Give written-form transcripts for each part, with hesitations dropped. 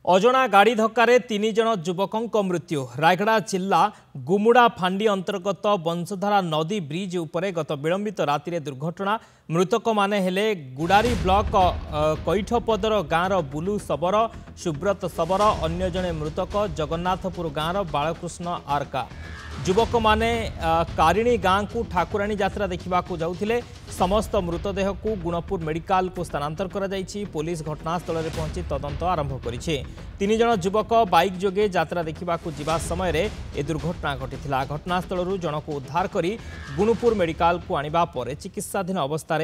अजणा गाड़ी धक्का तीन जन युवकों मृत्यु। रायगड़ा जिला गुमुड़ा फांडी अंतर्गत बंशधारा नदी ब्रिज उपरे गत विलंबित राति दुर्घटना। मृतक माने हेले गुडारी ब्लॉक कैठपदर गाँव बुलू शबर, सुब्रत शबर। अन्य जने मृतक जगन्नाथपुर गाँव बालकृष्ण आरका। युवक माने कारिणी गाँ को ठाकुराणी यात्रा देखा जाउथिले। समस्त मृतदेह को गुणपुर मेडिकल को स्थानांतर करा जायछि। पुलिस घटनास्थल में पहुंची तदंत आरंभ करिछि। तीन जन युवक बाइक जोगे यात्रा देखा जिबा समय रे ए दुर्घटना घटिथिला। घटनास्थल जनक उद्धार करी गुणपुर मेडिकल को आनिबा परे चिकित्साधीन अवस्था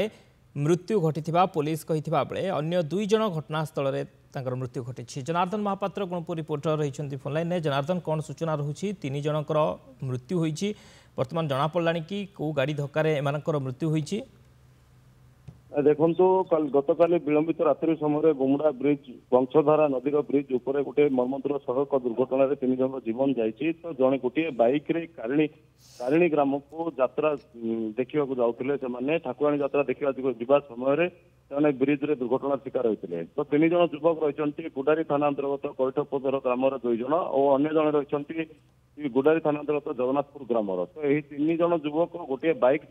मृत्यु घटिथिबा पुलिस कहिथिबा बेले अन्य दुई जन घटनास्थल में तांकर मृत्यु घटी। जनार्दन महापात्र गुणपुर रिपोर्टर रही फोनलाइन ने। जनार्दन, कौन सूचना रहुछि? तीन जनकर मृत्यु होइछि। वर्तमान जना पड़लानी कि को गाड़ी धक्का एमानकर मृत्यु होइछि? देखु गतकाली विलंबित रात्रि समय गुमुड़ा ब्रिज वंशधारा नदीर ब्रिज उपरे गोटे मर्मंतर सड़क दुर्घटना तीन जन जीवन जाइए। तो जड़े गोटे बाइक रे कारिणी ग्राम को यात्रा देखा जाते ठाकुराणी यात्रा देखा जा समय ब्रिज रे दुर्घटना शिकार होते। तो तीन जन युवक रही गुडारी थाना अंतर्गत कैठपदर ग्राम दुई जन और अन्य जन रही गुडारी थाना अंतर्गत जगन्नाथपुर ग्राम। तो यही तीन जन युवक गोटे बाइक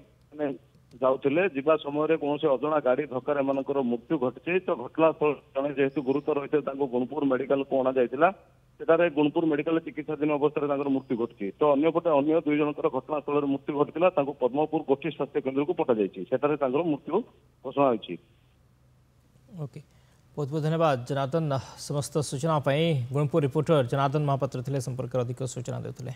जाऊले जीवा समय कौन अजणा गाड़ी धक्का मृत्यु घटी। तो घटनास्थल जड़े जेहेतु गुरुतर रही गुणपुर मेडिकल को अणा जाता सेठारे गुणपुर मेडिकल चिकित्साधीन अवस्था मृत्यु घटी। तो अन्यपटे अन्य दुई जनकर घटनास्थल में मृत्यु घटी पद्मपुर गोष्ठी स्वास्थ्य केन्द्र को पठा जाए मृत्यु घोषणा होती। ओके, बहुत बहुत धन्यवाद जनार्दन। समस्त सूचना गुणपुर रिपोर्टर जनार्दन महापात्र थे। संपर्क अधिक सूचना देते।